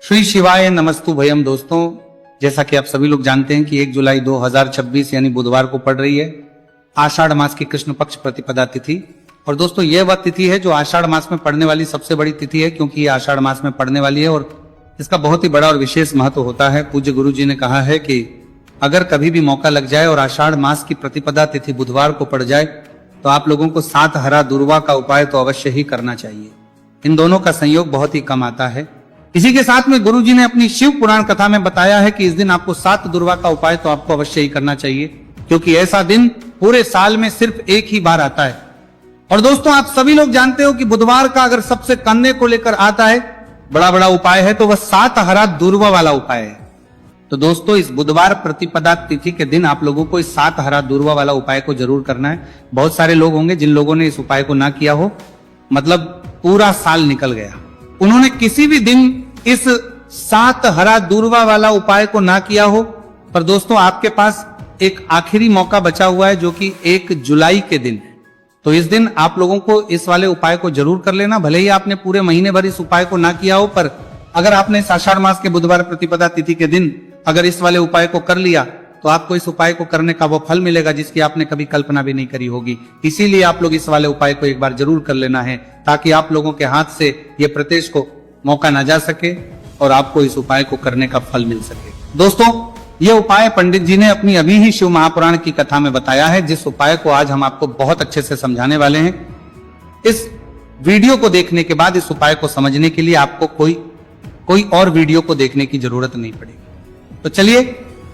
श्री शिवाय नमस्तु भयम। दोस्तों, जैसा कि आप सभी लोग जानते हैं कि 1 जुलाई 2026 यानी बुधवार को पड़ रही है आषाढ़ मास की कृष्ण पक्ष प्रतिपदा तिथि। और दोस्तों, यह वह तिथि है जो आषाढ़ मास में पड़ने वाली सबसे बड़ी तिथि है, क्योंकि ये आषाढ़ मास में पड़ने वाली है और इसका बहुत ही बड़ा और विशेष महत्व होता है। पूज्य गुरु जी ने कहा है कि अगर कभी भी मौका लग जाए और आषाढ़ मास की प्रतिपदा तिथि बुधवार को पड़ जाए तो आप लोगों को 7 हरा दुर्वा का उपाय तो अवश्य ही करना चाहिए। इन दोनों का संयोग बहुत ही कम आता है। इसी के साथ में गुरु जी ने अपनी शिव पुराण कथा में बताया है कि इस दिन आपको 7 दुर्वा का उपाय तो आपको अवश्य ही करना चाहिए, क्योंकि ऐसा दिन पूरे साल में सिर्फ एक ही बार आता है। और दोस्तों, आप सभी लोग जानते हो कि बुधवार का अगर सबसे करने को लेकर आता है बड़ा उपाय है तो वह 7 हरा दुर्वा वाला उपाय है। तो दोस्तों, इस बुधवार प्रतिपदा तिथि के दिन आप लोगों को इस 7 हरा दुर्वा वाला उपाय को जरूर करना है। बहुत सारे लोग होंगे जिन लोगों ने इस उपाय को ना किया हो, मतलब पूरा साल निकल गया, उन्होंने किसी भी दिन इस 7 हरा दुर्वा वाला उपाय को ना किया हो। पर दोस्तों, आपके पास एक आखिरी मौका बचा हुआ है जो कि 1 जुलाई के दिन है। तो इस दिन आप लोगों को इस वाले उपाय को जरूर कर लेना। भले ही आपने पूरे महीने भर इस उपाय को ना किया हो, पर अगर आपने इस आषाढ़ मास के बुधवार प्रतिपदा तिथि के दिन अगर इस वाले उपाय को कर लिया तो आपको इस उपाय को करने का वो फल मिलेगा जिसकी आपने कभी कल्पना भी नहीं करी होगी। इसीलिए आप लोग इस वाले उपाय को एक बार जरूर कर लेना है, ताकि आप लोगों के हाथ से ये प्रत्येश को मौका ना जा सके और आपको इस उपाय को करने का फल मिल सके। दोस्तों, ये उपाय पंडित जी ने अपनी अभी ही शिव महापुराण की कथा में बताया है, जिस उपाय को आज हम आपको बहुत अच्छे से समझाने वाले हैं। इस वीडियो को देखने के बाद इस उपाय को समझने के लिए आपको कोई और वीडियो को देखने की जरूरत नहीं पड़ेगी। तो चलिए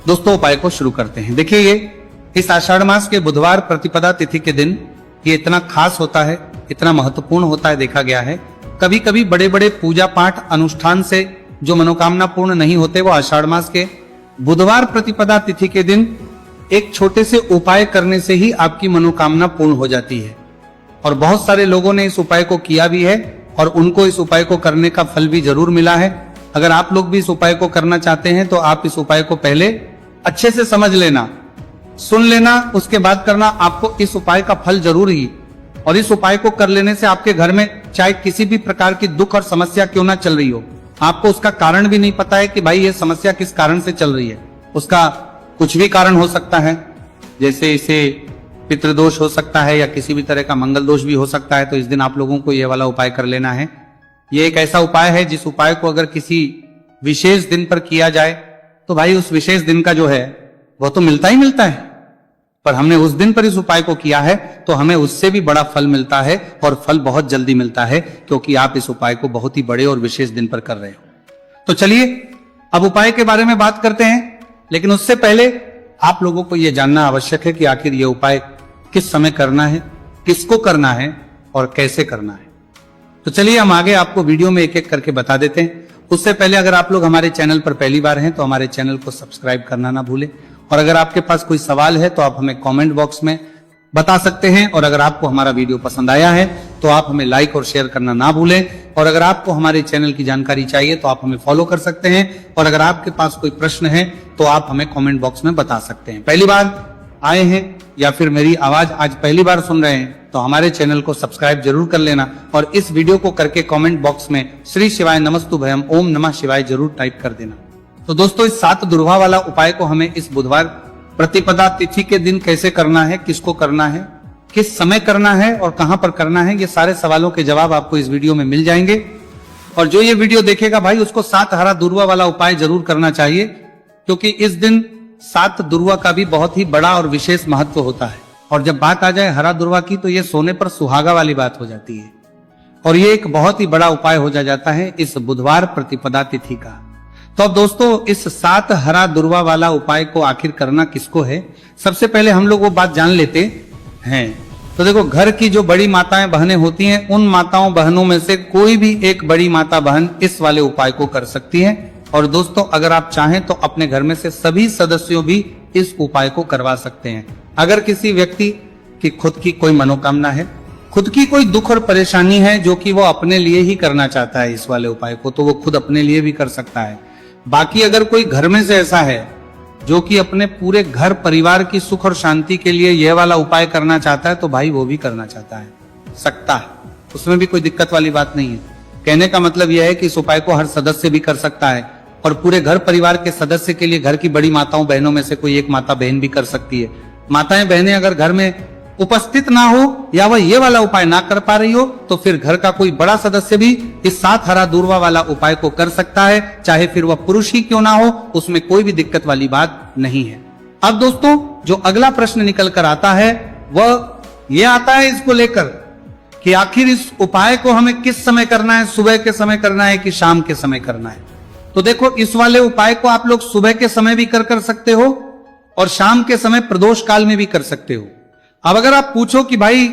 दोस्तों, उपाय को शुरू करते हैं। देखिए, ये इस आषाढ़ मास के बुधवार प्रतिपदा तिथि के दिन ये इतना खास होता है, इतना महत्वपूर्ण होता है। देखा गया है कभी कभी बड़े बड़े पूजा पाठ अनुष्ठान से जो मनोकामना पूर्ण नहीं होते, वो आषाढ़ मास के बुधवार प्रतिपदा तिथि के दिन एक छोटे से उपाय करने से ही आपकी मनोकामना पूर्ण हो जाती है। और बहुत सारे लोगों ने इस उपाय को किया भी है और उनको इस उपाय को करने का फल भी जरूर मिला है। अगर आप लोग भी इस उपाय को करना चाहते हैं तो आप इस उपाय को पहले अच्छे से समझ लेना, सुन लेना, उसके बाद करना। आपको इस उपाय का फल जरूर ही, और इस उपाय को कर लेने से आपके घर में चाहे किसी भी प्रकार की दुख और समस्या क्यों ना चल रही हो, आपको उसका कारण भी नहीं पता है कि भाई ये समस्या किस कारण से चल रही है। उसका कुछ भी कारण हो सकता है, जैसे इसे पितृदोष हो सकता है या किसी भी तरह का मंगल दोष भी हो सकता है। तो इस दिन आप लोगों को ये वाला उपाय कर लेना है। ये एक ऐसा उपाय है जिस उपाय को अगर किसी विशेष दिन पर किया जाए तो भाई उस विशेष दिन का जो है वो तो मिलता ही मिलता है, पर हमने उस दिन पर इस उपाय को किया है तो हमें उससे भी बड़ा फल मिलता है, और फल बहुत जल्दी मिलता है, क्योंकि आप इस उपाय को बहुत ही बड़े और विशेष दिन पर कर रहे हो। तो चलिए अब उपाय के बारे में बात करते हैं, लेकिन उससे पहले आप लोगों को यह जानना आवश्यक है कि आखिर यह उपाय किस समय करना है, किसको करना है और कैसे करना है। तो चलिए हम आगे आपको वीडियो में एक एक करके बता देते हैं। उससे पहले अगर आप लोग हमारे चैनल पर पहली बार हैं तो हमारे चैनल को सब्सक्राइब करना ना भूलें, और अगर आपके पास कोई सवाल है तो आप हमें कमेंट बॉक्स में बता सकते हैं। और अगर आपको हमारा वीडियो पसंद आया है तो आप हमें लाइक और शेयर करना ना भूलें। और अगर आपको हमारे चैनल की जानकारी चाहिए तो आप हमें फॉलो कर सकते हैं, और अगर आपके पास कोई प्रश्न है तो आप हमें कमेंट बॉक्स में बता सकते हैं। पहली बार आए हैं या फिर मेरी आवाज आज पहली बार सुन रहे हैं तो हमारे चैनल को सब्सक्राइब जरूर कर लेना, और इस वीडियो को करके कमेंट बॉक्स में श्री शिवाय नमस्तु भयम ओम नमः शिवाय जरूर टाइप कर देना। तो दोस्तों, इस 7 दुर्वा वाला उपाय को हमें इस बुधवार प्रतिपदा तिथि के दिन कैसे करना है, किसको करना है, किस समय करना है और कहां पर करना है, ये सारे सवालों के जवाब आपको इस वीडियो में मिल जाएंगे। और जो ये वीडियो देखेगा भाई उसको 7 हरा दुर्वा वाला उपाय जरूर करना चाहिए, क्योंकि इस दिन 7 दुर्वा का भी बहुत ही बड़ा और विशेष महत्व होता है। और जब बात आ जाए हरा दुर्वा की तो ये सोने पर सुहागा वाली बात हो जाती है, और ये एक बहुत ही बड़ा उपाय हो जाता है इस बुधवार प्रतिपदा तिथि का। तो अब दोस्तों, इस 7 हरा दुर्वा वाला उपाय को आखिर करना किसको है, सबसे पहले हम लोग वो बात जान लेते हैं। तो देखो, घर की जो बड़ी माताएं बहनें होती हैं, उन माताओं बहनों में से कोई भी एक बड़ी माता बहन इस वाले उपाय को कर सकती है। और दोस्तों, अगर आप चाहें तो अपने घर में से सभी सदस्यों भी इस उपाय को करवा सकते हैं। अगर किसी व्यक्ति की खुद की कोई मनोकामना है, खुद की कोई दुख और परेशानी है जो कि वो अपने लिए ही करना चाहता है इस वाले उपाय को, तो वो खुद अपने लिए भी कर सकता है। बाकी अगर कोई घर में से ऐसा है जो कि अपने पूरे घर परिवार की सुख और शांति के लिए यह वाला उपाय करना चाहता है, तो भाई वो भी करना चाहता है, सकता है, उसमें भी कोई दिक्कत वाली बात नहीं है। कहने का मतलब यह है कि इस उपाय को हर सदस्य भी कर सकता है और पूरे घर परिवार के सदस्य के लिए घर की बड़ी माताओं बहनों में से कोई एक माता बहन भी कर सकती है। माताएं बहनें अगर घर में उपस्थित ना हो या वह ये वाला उपाय ना कर पा रही हो तो फिर घर का कोई बड़ा सदस्य भी इस 7 हरा दूर्वा वाला उपाय को कर सकता है, चाहे फिर वह पुरुष ही क्यों ना हो, उसमें कोई भी दिक्कत वाली बात नहीं है। अब दोस्तों जो अगला प्रश्न निकल कर आता है वह यह आता है इसको लेकर कि आखिर इस उपाय को हमें किस समय करना है, सुबह के समय करना है कि शाम के समय करना है। तो देखो इस वाले उपाय को आप लोग सुबह के समय भी कर सकते हो और शाम के समय प्रदोष काल में भी कर सकते हो। अब अगर आप पूछो कि भाई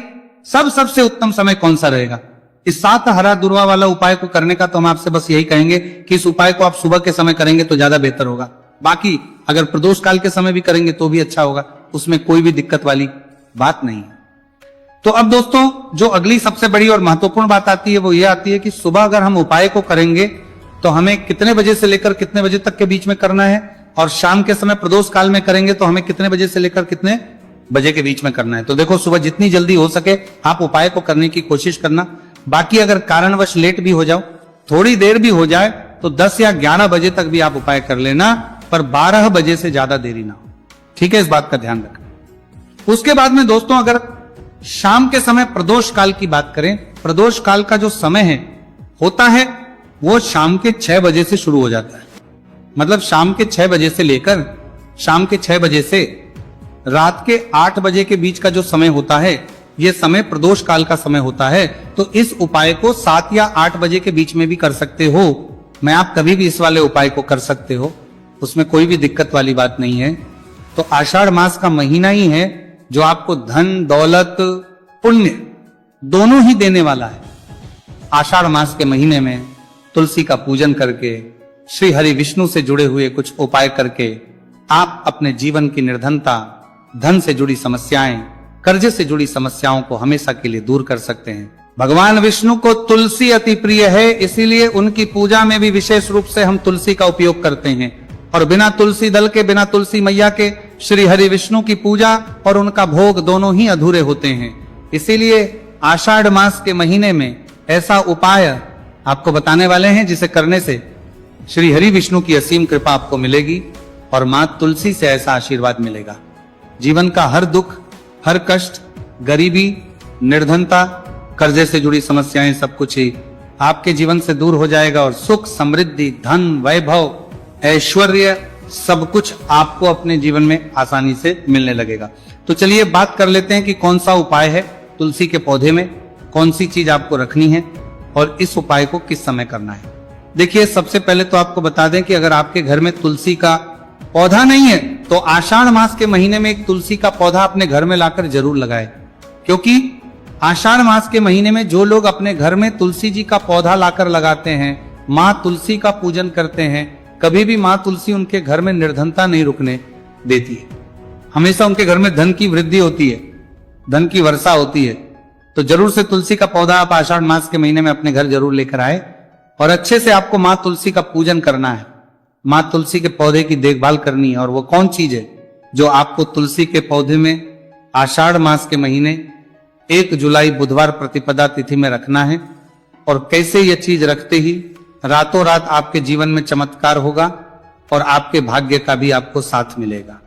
सबसे उत्तम समय कौन सा रहेगा इस 7 हरा दूर्वा वाला उपाय को करने का, तो हम आपसे बस यही कहेंगे कि इस उपाय को आप सुबह के समय करेंगे तो ज्यादा बेहतर होगा। बाकी अगर प्रदोष काल के समय भी करेंगे तो भी अच्छा होगा, उसमें कोई भी दिक्कत वाली बात नहीं है। तो अब दोस्तों जो अगली सबसे बड़ी और महत्वपूर्ण बात आती है वो ये आती है कि सुबह अगर हम उपाय को करेंगे तो हमें कितने बजे से लेकर कितने बजे तक के बीच में करना है, और शाम के समय प्रदोष काल में करेंगे तो हमें कितने बजे से लेकर कितने बजे के बीच में करना है। तो देखो सुबह जितनी जल्दी हो सके आप उपाय को करने की कोशिश करना। बाकी अगर कारणवश लेट भी हो जाओ, थोड़ी देर भी हो जाए तो 10 या 11 बजे तक भी आप उपाय कर लेना, पर 12 बजे से ज्यादा देरी ना हो। ठीक है, इस बात का ध्यान रखना। उसके बाद में दोस्तों अगर शाम के समय प्रदोष काल की बात करें, प्रदोष काल का जो समय है होता है वो शाम के 6 बजे से शुरू हो जाता है। मतलब शाम के 6 बजे से लेकर शाम के 6 बजे से रात के 8 बजे के बीच का जो समय होता है यह समय प्रदोष काल का समय होता है। तो इस उपाय को 7 या 8 बजे के बीच में भी कर सकते हो। मैं आप कभी भी इस वाले उपाय को कर सकते हो, उसमें कोई भी दिक्कत वाली बात नहीं है। तो आषाढ़ मास का महीना ही है जो आपको धन दौलत पुण्य दोनों ही देने वाला है। आषाढ़ मास के महीने में तुलसी का पूजन करके, श्री हरि विष्णु से जुड़े हुए कुछ उपाय करके आप अपने जीवन की निर्धनता, धन से जुड़ी समस्याएं, कर्जे से जुड़ी समस्याओं को हमेशा के लिए दूर कर सकते हैं। भगवान विष्णु को तुलसी अति प्रिय है, इसीलिए उनकी पूजा में भी विशेष रूप से हम तुलसी का उपयोग करते हैं। और बिना तुलसी दल के, बिना तुलसी मैया के श्री हरि विष्णु की पूजा और उनका भोग दोनों ही अधूरे होते हैं। इसीलिए आषाढ़ मास के महीने में ऐसा उपाय आपको बताने वाले हैं जिसे करने से श्री हरि विष्णु की असीम कृपा आपको मिलेगी और मां तुलसी से ऐसा आशीर्वाद मिलेगा। जीवन का हर दुख, हर कष्ट, गरीबी, निर्धनता, कर्जे से जुड़ी समस्याएं सब कुछ ही आपके जीवन से दूर हो जाएगा और सुख, समृद्धि, धन, वैभव, ऐश्वर्य सब कुछ आपको अपने जीवन में आसानी से मिलने लगेगा। तो चलिए बात कर लेते हैं कि कौन सा उपाय है तुलसी के पौधे में, कौन सी चीज आपको रखनी है और इस उपाय को किस समय करना है। देखिए सबसे पहले तो आपको बता दें कि अगर आपके घर में तुलसी का पौधा नहीं है तो आषाढ़ मास के महीने में एक तुलसी का पौधा अपने घर में लाकर जरूर लगाएं, क्योंकि आषाढ़ मास के महीने में जो लोग अपने घर में तुलसी जी का पौधा लाकर लगाते हैं, माँ तुलसी का पूजन करते हैं, कभी भी माँ तुलसी उनके घर में निर्धनता नहीं रुकने देती है। हमेशा उनके घर में धन की वृद्धि होती है, धन की वर्षा होती है। तो जरूर से तुलसी का पौधा आप आषाढ़ मास के महीने में अपने घर जरूर लेकर आए और अच्छे से आपको माँ तुलसी का पूजन करना है, माँ तुलसी के पौधे की देखभाल करनी है। और वो कौन चीज है जो आपको तुलसी के पौधे में आषाढ़ मास के महीने 1 जुलाई बुधवार प्रतिपदा तिथि में रखना है। और कैसे यह चीज रखते ही रातों रात आपके जीवन में चमत्कार होगा और आपके भाग्य का भी आपको साथ मिलेगा।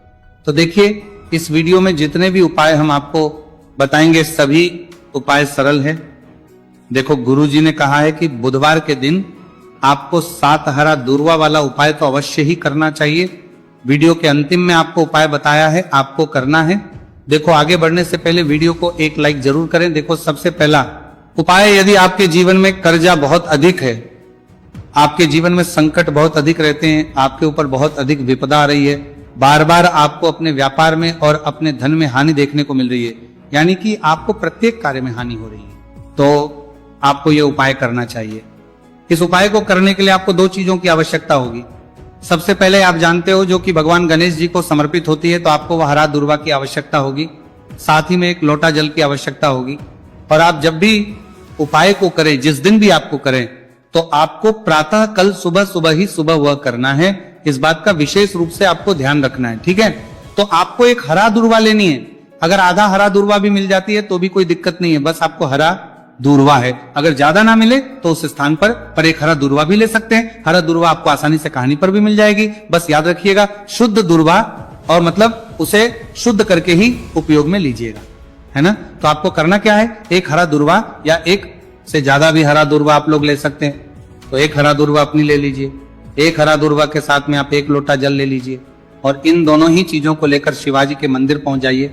तो देखिए इस वीडियो में जितने भी उपाय हम आपको बताएंगे सभी उपाय सरल है। देखो गुरुजी ने कहा है कि बुधवार के दिन आपको 7 हरा दूर्वा वाला उपाय तो अवश्य ही करना चाहिए। वीडियो के अंतिम में आपको उपाय बताया है, आपको करना है। देखो आगे बढ़ने से पहले वीडियो को एक लाइक जरूर करें। देखो सबसे पहला उपाय, यदि आपके जीवन में कर्जा बहुत अधिक है, आपके जीवन में संकट बहुत अधिक रहते हैं, आपके ऊपर बहुत अधिक विपदा आ रही है, बार बार आपको अपने व्यापार में और अपने धन में हानि देखने को मिल रही है, यानी कि आपको प्रत्येक कार्य में हानि हो रही है, तो आपको यह उपाय करना चाहिए। इस उपाय को करने के लिए आपको 2 चीजों की आवश्यकता होगी। सबसे पहले आप जानते हो जो कि भगवान गणेश जी को समर्पित होती है, तो आपको वह हरा दूर्वा की आवश्यकता होगी, साथ ही में 1 लोटा जल की आवश्यकता होगी। और आप जब भी उपाय को करें, जिस दिन भी आपको करें, तो आपको प्रातः कल सुबह ही सुबह वह करना है। इस बात का विशेष रूप से आपको ध्यान रखना है, ठीक है। तो आपको एक हरा दूर्वा लेनी है। अगर आधा हरा दूर्वा भी मिल जाती है तो भी कोई दिक्कत नहीं है, बस आपको हरा दूर्वा है। अगर ज्यादा ना मिले तो उस स्थान पर एक हरा दूर्वा भी ले सकते हैं। हरा दूर्वा आपको आसानी से कहानी पर भी मिल जाएगी। बस याद रखिएगा शुद्ध दूर्वा, और मतलब उसे शुद्ध करके ही उपयोग में लीजिएगा, है ना। तो आपको करना क्या है, एक हरा दूर्वा या एक से ज्यादा भी हरा दूर्वा आप लोग ले सकते हैं। तो एक हरा दूर्वा अपनी ले लीजिए। एक हरा दूर्वा के साथ में आप 1 लोटा जल ले लीजिए और इन दोनों ही चीजों को लेकर शिवाजी के मंदिर पहुंच जाइए।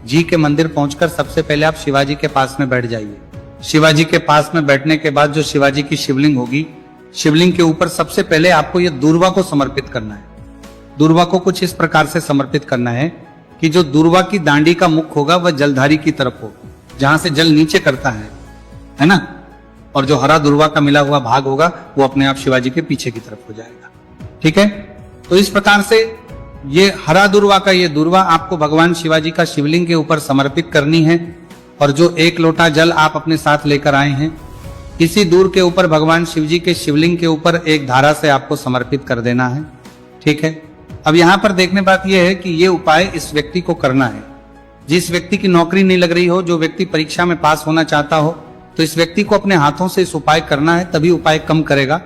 जी के मंदिर पहुंचकर सबसे पहले आप शिवाजी के पास में बैठ जाइए। शिवाजी के पास में बैठने के बाद जो शिवाजी की शिवलिंग होगी, शिवलिंग के ऊपर सबसे पहले आपको यह दूर्वा को समर्पित करना है। दूर्वा को कुछ इस प्रकार से समर्पित करना है कि जो दूर्वा की दांडी का मुख होगा वह जलधारी की तरफ हो, जहां से जल नीचे करता है ना। और जो हरा दूर्वा का मिला हुआ भाग होगा वो अपने आप शिवाजी के पीछे की तरफ हो जाएगा। ठीक है, तो इस प्रकार से ये हरा दूर्वा का ये दूर्वा आपको भगवान शिवाजी का शिवलिंग के ऊपर समर्पित करनी है। और जो 1 लोटा जल आप अपने साथ लेकर आए हैं, इसी दूर के ऊपर भगवान शिवजी के शिवलिंग के ऊपर एक धारा से आपको समर्पित कर देना है। ठीक है, अब यहां पर देखने बात यह है कि ये उपाय इस व्यक्ति को करना है जिस व्यक्ति की नौकरी नहीं लग रही हो, जो व्यक्ति परीक्षा में पास होना चाहता हो, तो इस व्यक्ति को अपने हाथों से इस उपाय करना है, तभी उपाय कम करेगा।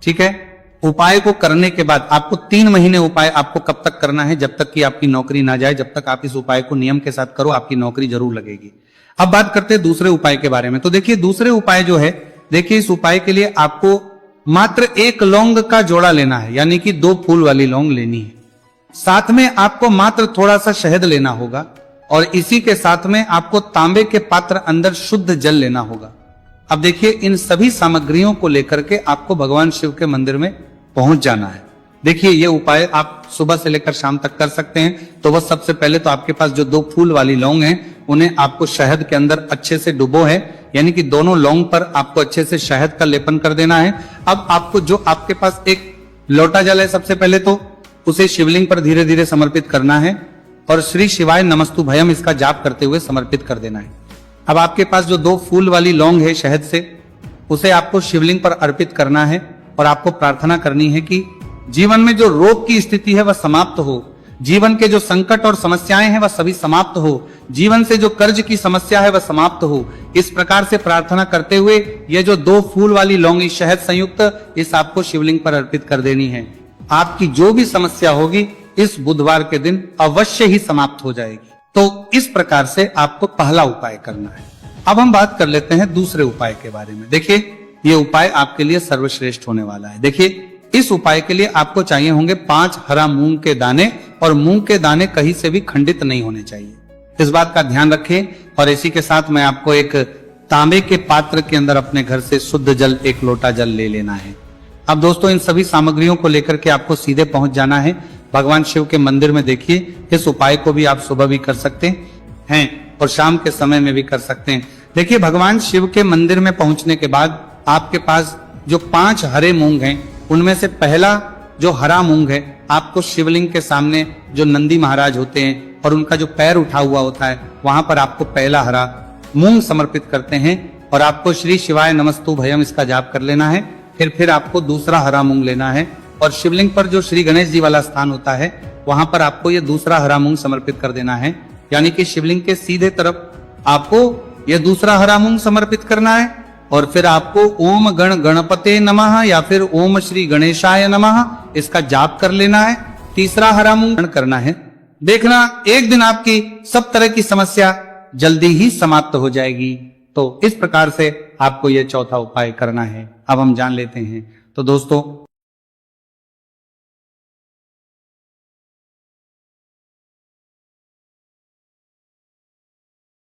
ठीक है, उपाय को करने के बाद आपको 3 महीने उपाय आपको कब तक करना है, जब तक कि आपकी नौकरी ना जाए, जब तक आप इस उपाय को नियम के साथ करो आपकी नौकरी जरूर लगेगी। अब बात करते हैं दूसरे उपाय के बारे में। तो देखिए दूसरे उपाय जो है, देखिए इस उपाय के लिए आपको मात्र 1 लौंग का जोड़ा लेना है, यानी कि 2 फूल वाली लौंग लेनी है। साथ में आपको मात्र थोड़ा सा शहद लेना होगा और इसी के साथ में आपको तांबे के पात्र अंदर शुद्ध जल लेना होगा। अब देखिए इन सभी सामग्रियों को लेकर के आपको भगवान शिव के मंदिर में पहुंच जाना है। देखिए ये उपाय आप सुबह से लेकर शाम तक कर सकते हैं। तो वह सबसे पहले तो आपके पास जो 2 फूल वाली लौंग हैं, उन्हें आपको शहद के अंदर अच्छे से डुबो है, यानी कि दोनों लौंग पर आपको अच्छे से शहद का लेपन कर देना है। अब आपको जो आपके पास 1 लोटा जल है, सबसे पहले तो उसे शिवलिंग पर धीरे धीरे समर्पित करना है और श्री शिवाय नमस्तु भयम इसका जाप करते हुए समर्पित कर देना है। अब आपके पास जो 2 फूल वाली लौंग है शहद से, उसे आपको शिवलिंग पर अर्पित करना है और आपको प्रार्थना करनी है कि जीवन में जो रोग की स्थिति है वह समाप्त हो, जीवन के जो संकट और समस्याएं हैं वह सभी समाप्त हो, जीवन से जो कर्ज की समस्या है वह समाप्त हो। इस प्रकार से प्रार्थना करते हुए ये जो 2 फूल वाली लौंगी शहद संयुक्त इस आपको शिवलिंग पर अर्पित कर देनी है। आपकी जो भी समस्या होगी इस बुधवार के दिन अवश्य ही समाप्त हो जाएगी। तो इस प्रकार से आपको पहला उपाय करना है। अब हम बात कर लेते हैं दूसरे उपाय के बारे में। देखिए ये उपाय आपके लिए सर्वश्रेष्ठ होने वाला है। देखिए इस उपाय के लिए आपको चाहिए होंगे 5 हरा मूंग के दाने, और मूंग के दाने कहीं से भी खंडित नहीं होने चाहिए, इस बात का ध्यान रखें। और इसी के साथ में आपको एक तांबे के पात्र के अंदर अपने घर से शुद्ध जल 1 लोटा जल ले लेना है। अब दोस्तों इन सभी सामग्रियों को लेकर के आपको सीधे पहुंच जाना है भगवान शिव के मंदिर में। देखिए इस उपाय को भी आप सुबह भी कर सकते हैं और शाम के समय में भी कर सकते हैं। देखिए भगवान शिव के मंदिर में पहुंचने के बाद आपके पास जो 5 हरे मूंग हैं, उनमें से पहला जो हरा मूंग है आपको शिवलिंग के सामने जो नंदी महाराज होते हैं और उनका जो पैर उठा हुआ होता है, वहां पर आपको पहला हरा मूंग समर्पित करते हैं और आपको श्री शिवाय नमस्तु भयम इसका जाप कर लेना है। फिर आपको दूसरा हरा मूंग लेना है और शिवलिंग पर जो श्री गणेश जी वाला स्थान होता है वहां पर आपको ये दूसरा हरा मूंग समर्पित कर देना है, यानी कि शिवलिंग के सीधे तरफ आपको ये दूसरा हरा मूंग समर्पित करना है। और फिर आपको ओम गण गणपते नमः या फिर ओम श्री गणेशाय नमः इसका जाप कर लेना है। तीसरा हरा मूंग करना है। देखना एक दिन आपकी सब तरह की समस्या जल्दी ही समाप्त हो जाएगी। तो इस प्रकार से आपको यह चौथा उपाय करना है। अब हम जान लेते हैं। तो दोस्तों